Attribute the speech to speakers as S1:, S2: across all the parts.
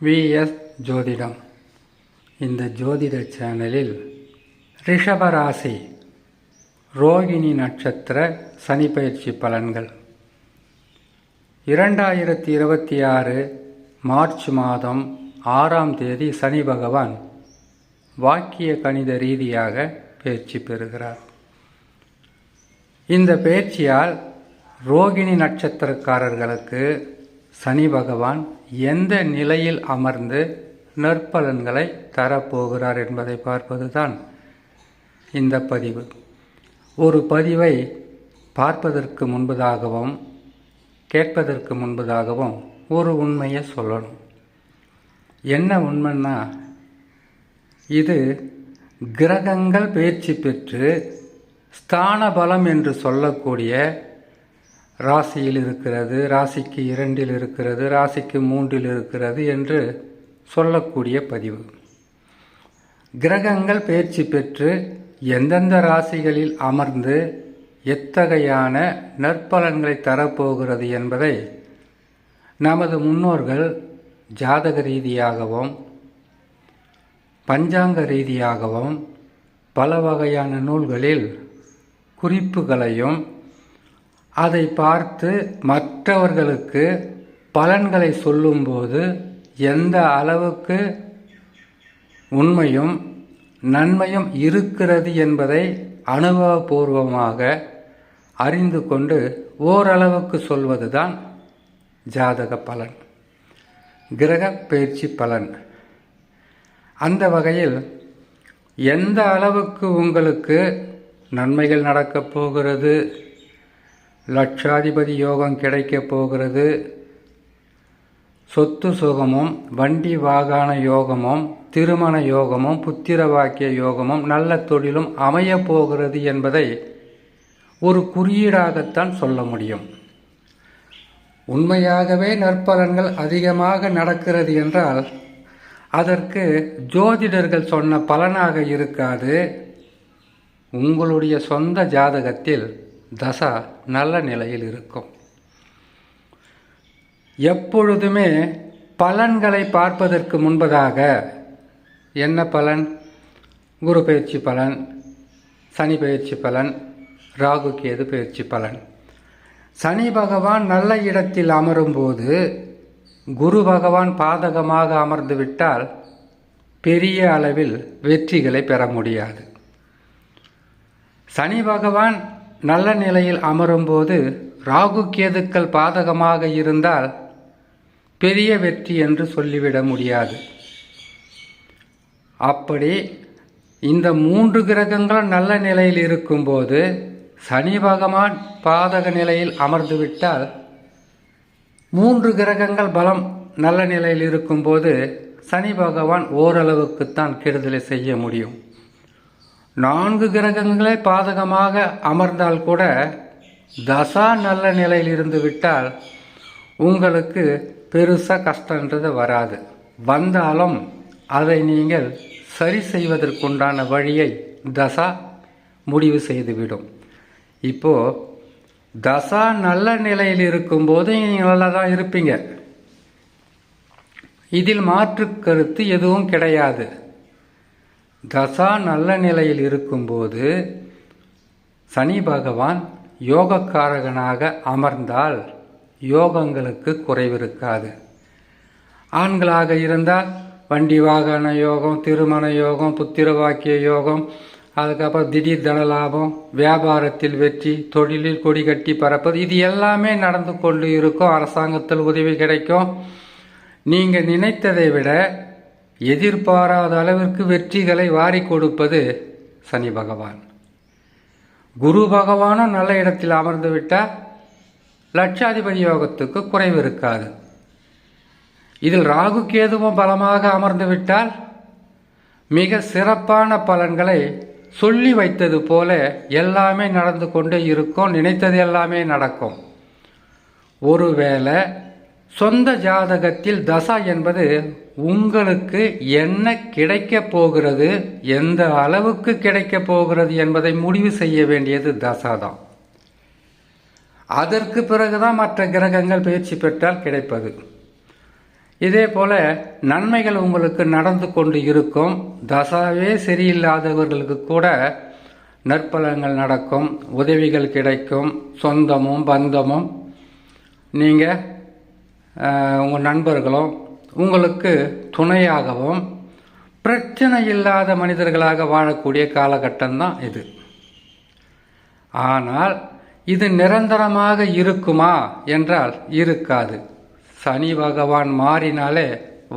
S1: Vs ஜோதிடம். இந்த ஜோதிட சேனலில் ரிஷபராசி ரோகிணி நட்சத்திர சனி பயிற்சி பலன்கள் 2026 மார்ச் மாதம் 6ஆம் தேதி சனி பகவான் வாக்கிய கணித ரீதியாக பயிற்சி பெறுகிறார். இந்த பயிற்சியால் ரோகிணி நட்சத்திரக்காரர்களுக்கு சனி பகவான் எந்த நிலையில் அமர்ந்து நற்பலன்களை தரப்போகிறார் என்பதை பார்ப்பதுதான் இந்த பதிவு. ஒரு பதிவை பார்ப்பதற்கு முன்பதாகவும் கேட்பதற்கு முன்பதாகவும் ஒரு உண்மையை சொல்லணும். என்ன உண்மைன்னா, இது கிரகங்கள் பயிற்சி பெற்று ஸ்தான பலம் என்று சொல்லக்கூடிய ராசியில் இருக்கிறது, ராசிக்கு 2இல் இருக்கிறது, ராசிக்கு 3இல் இருக்கிறது என்று சொல்லக்கூடிய பதிவு. கிரகங்கள் பயிற்சி பெற்று எந்தெந்த ராசிகளில் அமர்ந்து எத்தகையான நற்பலன்களை தரப்போகிறது என்பதை நமது முன்னோர்கள் ஜாதக ரீதியாகவும் பஞ்சாங்க ரீதியாகவும் பல வகையான நூல்களில் குறிப்புகளையும் அதை பார்த்து மற்றவர்களுக்கு பலன்களை சொல்லும்போது எந்த அளவுக்கு உண்மையும் நன்மையும் இருக்கிறது என்பதை அனுபவபூர்வமாக அறிந்து கொண்டு ஓரளவுக்கு சொல்வதுதான் ஜாதக பலன், கிரக பயிற்சி பலன். அந்த வகையில் எந்த அளவுக்கு உங்களுக்கு நன்மைகள் நடக்கப் போகிறது, லட்சாதிபதி யோகம் கிடைக்கப் போகிறது, சொத்து சுகமும் வண்டி வாகன யோகமும் திருமண யோகமும் புத்திர வாக்கிய யோகமும் நல்ல தொழிலும் அமையப் போகிறது என்பதை ஒரு குறியீடாகத்தான் சொல்ல முடியும். உண்மையாகவே நற்பலன்கள் அதிகமாக நடக்கிறது என்றால் அதற்கு ஜோதிடர்கள் சொன்ன பலனாக இருக்காது. உங்களுடைய சொந்த ஜாதகத்தில் தசா நல்ல நிலையில் இருக்கும். எப்பொழுதுமே பலன்களை பார்ப்பதற்கு முன்பதாக என்ன பலன், குரு பயிற்சி பலன், சனி பயிற்சி பலன், ராகு கேது பயிற்சி பலன். சனி பகவான் நல்ல இடத்தில் அமரும்போது குரு பகவான் பாதகமாக அமர்ந்து விட்டால் பெரிய அளவில் வெற்றிகளை பெற முடியாது. சனி பகவான் நல்ல நிலையில் அமரும்போது ராகு கேதுக்கள் பாதகமாக இருந்தால் பெரிய வெற்றி என்று சொல்லிவிட முடியாது. அப்படி இந்த 3 கிரகங்களும் நல்ல நிலையில் இருக்கும்போது சனி பகவான் பாதக நிலையில் அமர்ந்துவிட்டால் 3 கிரகங்கள் பலம் நல்ல நிலையில் இருக்கும்போது சனி பகவான் ஓரளவுக்குத்தான் கெடுதலை செய்ய முடியும். 4 கிரகங்களே பாதகமாக அமர்ந்தால் கூட தசா நல்ல நிலையில் இருந்து விட்டால் உங்களுக்கு பெருசாக கஷ்டன்றது வராது. வந்தாலும் அதை நீங்கள் சரி செய்வதற்குண்டான வழியை தசா முடிவு செய்துவிடும். இப்போது தசா நல்ல நிலையில் இருக்கும்போது நீங்கள் நல்லா தான் இருப்பீங்க, இதில் மாற்று கருத்து எதுவும் கிடையாது. தசா நல்ல நிலையில் இருக்கும்போது சனி பகவான் யோகக்காரகனாக அமர்ந்தால் யோகங்களுக்கு குறைவிருக்காது. ஆண்களாக இருந்தால் வண்டி வாகன யோகம், திருமண யோகம், புத்திர வாக்கிய யோகம், அதுக்கப்புறம் திடீர் தன லாபம், வியாபாரத்தில் வெற்றி, தொழிலில் கொடி கட்டி பறப்பது, இது எல்லாமே நடந்து கொண்டு இருக்கும். அரசாங்கத்தில் உதவி கிடைக்கும். நீங்கள் நினைத்ததை விட எதிர்பாராத அளவிற்கு வெற்றிகளை வாரி கொடுப்பது சனி பகவான். குரு பகவானும் நல்ல இடத்தில் அமர்ந்து விட்டால் லட்சாதிபதி யோகத்துக்கு குறைவு இருக்காது. இதில் ராகு கேதுவும் பலமாக அமர்ந்து விட்டால் மிக சிறப்பான பலன்களை சொல்லி வைத்தது போல எல்லாமே நடந்து கொண்டே இருக்கும். நினைத்தது எல்லாமே நடக்கும். ஒருவேளை சொந்த ஜாதகத்தில் தசா என்பது உங்களுக்கு என்ன கிடைக்கப் போகிறது, எந்த அளவுக்கு கிடைக்கப் போகிறது என்பதை முடிவு செய்ய வேண்டியது தசா தான். அதற்கு பிறகுதான் மற்ற கிரகங்கள் பயிற்சி பெற்றால் கிடைப்பது. இதே போல நன்மைகள் உங்களுக்கு நடந்து கொண்டு இருக்கும். தசாவே சரியில்லாதவர்களுக்கு கூட நற்பலன்கள் நடக்கும், உதவிகள் கிடைக்கும், சொந்தமும் பந்தமும் நீங்கள் உங்கள் நண்பர்களும் உங்களுக்கு துணையாகவும் பிரச்சனை இல்லாத மனிதர்களாக வாழக்கூடிய காலகட்டம்தான் இது. ஆனால் இது நிரந்தரமாக இருக்குமா என்றால் இருக்காது. சனி பகவான் மாறினாலே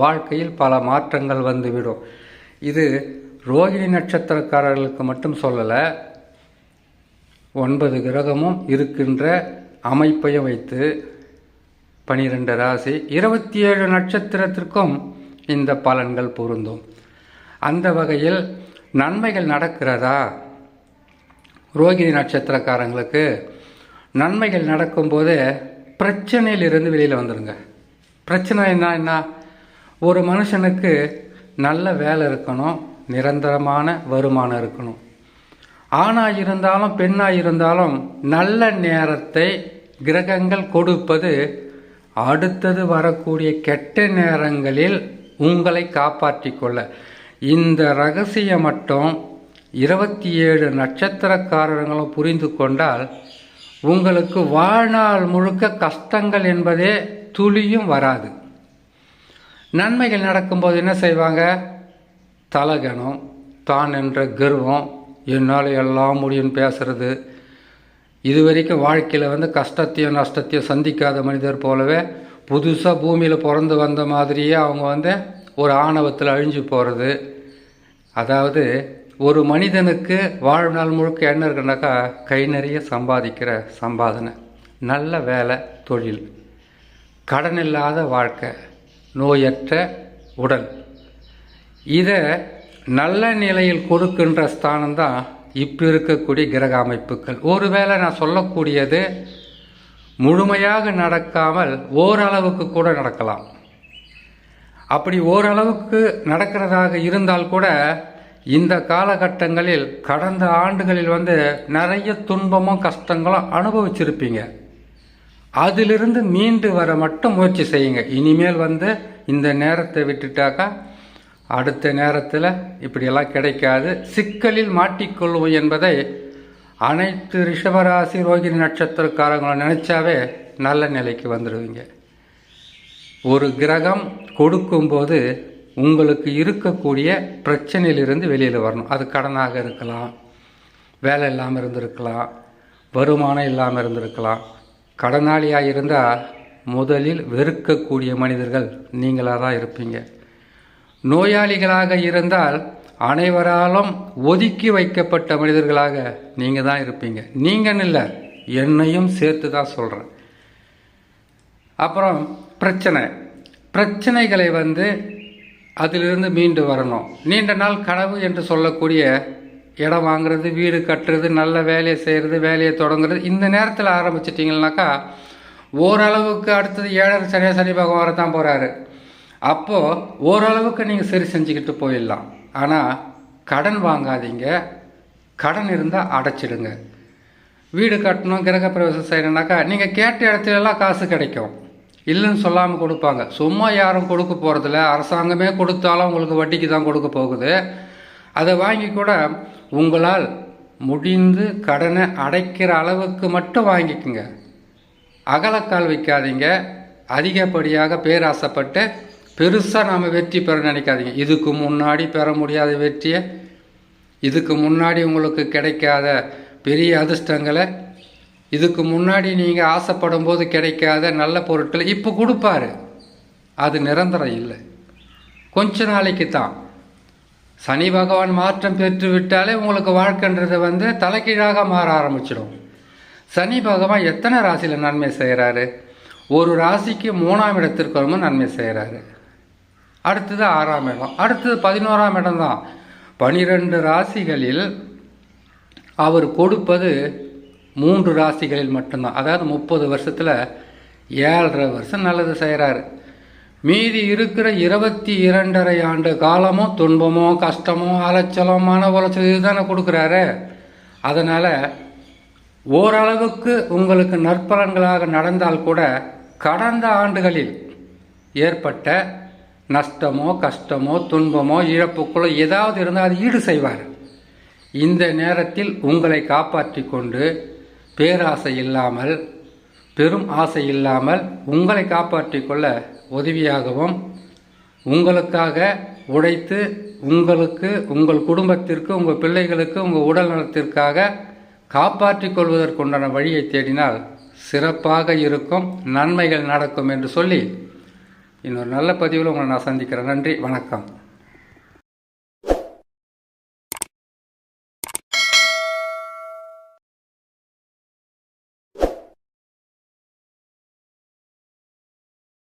S1: வாழ்க்கையில் பல மாற்றங்கள் வந்துவிடும். இது ரோகிணி நட்சத்திரக்காரர்களுக்கு மட்டும் சொல்லலை, 9 கிரகமும் இருக்கின்ற அமைப்பையும் வைத்து 12 ராசி 27 நட்சத்திரத்திற்கும் இந்த பலன்கள் பொருந்தும். அந்த வகையில் நன்மைகள் நடக்கிறதா? ரோகிணி நட்சத்திரக்காரங்களுக்கு நன்மைகள் நடக்கும்போது பிரச்சனையிலிருந்து வெளியில் வந்துடுங்க. பிரச்சனை என்ன? ஒரு மனுஷனுக்கு நல்ல வேலை இருக்கணும், நிரந்தரமான வருமானம் இருக்கணும். ஆணாக இருந்தாலும் பெண்ணாக இருந்தாலும் நல்ல நேரத்தை கிரகங்கள் கொடுப்பது அடுத்தது வரக்கூடிய கெட்ட நேரங்களில் உங்களை காப்பாற்றி கொள்ள. இந்த ரகசியம் மட்டும் 27 நட்சத்திரக்காரர்களும் புரிந்து கொண்டால் உங்களுக்கு வாழ்நாள் முழுக்க கஷ்டங்கள் என்பதே துளியும் வராது. நன்மைகள் நடக்கும்போது என்ன செய்வாங்க? தலகணம், தான் என்ற கர்வம், என்னால் எல்லாம் முடியும்னு பேசுறது. இது வரைக்கும் வாழ்க்கையில் கஷ்டத்தையும் நஷ்டத்தையும் சந்திக்காத மனிதர் போலவே புதுசாக பூமியில் பிறந்து வந்த மாதிரியே அவங்க ஒரு ஆணவத்தில் அழிஞ்சு போகிறது. அதாவது ஒரு மனிதனுக்கு வாழ்நாள் முழுக்க என்ன இருக்குனாக்கா, கை நிறைய சம்பாதிக்கிற சம்பாதனை, நல்ல வேலை, தொழில், கடன் இல்லாத வாழ்க்கை, நோயற்ற உடல். இதை நல்ல நிலையில் கொடுக்கின்ற ஸ்தானம்தான் இப்போ இருக்கக்கூடிய கிரக அமைப்புகள். ஒருவேளை நான் சொல்லக்கூடியது முழுமையாக நடக்காமல் ஓரளவுக்கு கூட நடக்கலாம். அப்படி ஓரளவுக்கு நடக்கிறதாக இருந்தால் கூட இந்த காலகட்டங்களில் கடந்த ஆண்டுகளில் நிறைய துன்பமும் கஷ்டங்களும் அனுபவிச்சிருப்பீங்க. அதிலிருந்து மீண்டு வர மட்டும் முயற்சி செய்யுங்க. இனிமேல் இந்த நேரத்தை விட்டுட்டாக்கா அடுத்த நேரத்தில் இப்படியெல்லாம் கிடைக்காது, சிக்கலில் மாட்டிக்கொள்வோம் என்பதை அனைத்து ரிஷபராசி ரோகிணி நட்சத்திரக்காரங்களும் நினைச்சாவே நல்ல நிலைக்கு வந்துடுவீங்க. ஒரு கிரகம் கொடுக்கும்போது உங்களுக்கு இருக்கக்கூடிய பிரச்சனையிலிருந்து வெளியில் வரணும். அது கடனாக இருக்கலாம், வேலை இல்லாமல் இருந்திருக்கலாம், வருமானம் இல்லாமல் இருந்திருக்கலாம். கடனாளியாக இருந்தால் முதலில் வெறுக்கக்கூடிய மனிதர்கள் நீங்களாக தான் இருப்பீங்க. நோயாளிகளாக இருந்தால் அனைவராலும் ஒதுக்கி வைக்கப்பட்ட மனிதர்களாக நீங்கள் தான் இருப்பீங்க. நீங்கள் இல்லை, என்னையும் சேர்த்து தான் சொல்கிறேன். அப்புறம் பிரச்சனைகளை அதிலிருந்து மீண்டு வரணும். நீண்ட நாள் கனவு என்று சொல்லக்கூடிய இடம் வாங்குறது, வீடு கட்டுறது, நல்ல வேலையை செய்கிறது, வேலையை தொடங்குறது, இந்த நேரத்தில் ஆரம்பிச்சிட்டிங்கனாக்கா ஓரளவுக்கு அடுத்தது 7 சனி பகவான் தான் போகிறாரு. அப்போது ஓரளவுக்கு நீங்கள் சரி செஞ்சுக்கிட்டு போயிடலாம். ஆனால் கடன் வாங்காதீங்க. கடன் இருந்தால் அடைச்சிடுங்க. வீடு கட்டணும், கிரக பிரவேசம் செய்யணுன்னாக்கா நீங்கள் கேட்ட இடத்துலலாம் காசு கிடைக்கும், இல்லைன்னு சொல்லாமல் கொடுப்பாங்க. சும்மா யாரும் கொடுக்க போகிறதில்ல. அரசாங்கமே கொடுத்தாலும் உங்களுக்கு வட்டிக்கு தான் கொடுக்க போகுது. அதை வாங்கி கூட உங்களால் முடிந்து கடனை அடைக்கிற அளவுக்கு மட்டும் வாங்கிக்குங்க. அகலக்கால் வைக்காதீங்க. அதிகப்படியாக பேராசைப்பட்டு பெருசாக நாம் வெற்றி பெற நினைக்காதீங்க. இதுக்கு முன்னாடி பெற முடியாத வெற்றியை, இதுக்கு முன்னாடி உங்களுக்கு கிடைக்காத பெரிய அதிர்ஷ்டங்களை, இதுக்கு முன்னாடி நீங்கள் ஆசைப்படும் போது கிடைக்காத நல்ல பொருட்களை இப்போ கொடுப்பாரு. அது நிரந்தரம் இல்லை, கொஞ்ச நாளைக்கு தான். சனி பகவான் மாற்றம் பெற்று விட்டாலே உங்களுக்கு வாழ்க்கைன்றது தலைகீழாக மாற ஆரம்பிச்சிடும். சனி பகவான் எத்தனை ராசியில் நன்மை செய்கிறாரு? ஒரு ராசிக்கு 3ஆம் இடத்திற்கு வரும்போது நன்மை செய்கிறாரு. அடுத்தது 6ஆம் இடம், அடுத்தது 11ஆம் இடம் தான். 12 ராசிகளில் அவர் கொடுப்பது 3 ராசிகளில் மட்டும்தான். அதாவது 30 வருஷத்தில் 7.5 வருஷம் நல்லது செய்கிறாரு. மீதி இருக்கிற 22.5 ஆண்டு காலமும் துன்பமோ கஷ்டமோ அலைச்சலோ மன உளைச்சல் இதுதானே கொடுக்குறாரு. அதனால் ஓரளவுக்கு உங்களுக்கு நற்பலன்களாக நடந்தால் கூட கடந்த ஆண்டுகளில் ஏற்பட்ட நஷ்டமோ கஷ்டமோ துன்பமோ இழப்புக்களோ ஏதாவது இருந்தால் அது ஈடு செய்வார். இந்த நேரத்தில் உங்களை காப்பாற்றி கொண்டு பேராசை இல்லாமல் பெரும் ஆசை இல்லாமல் உங்களை காப்பாற்றி கொள்ள உதவியாகவும் உங்களுக்காக உழைத்து உங்களுக்கு உங்கள் குடும்பத்திற்கு உங்கள் பிள்ளைகளுக்கு உங்கள் உடல் நலத்திற்காக காப்பாற்றிக் கொள்வதற்குண்டான வழியை தேடினால் சிறப்பாக இருக்கும், நன்மைகள் நடக்கும் என்று சொல்லி இன்னொரு நல்ல பதிவில் உங்களை நான் சந்திக்கிறேன். நன்றி, வணக்கம்.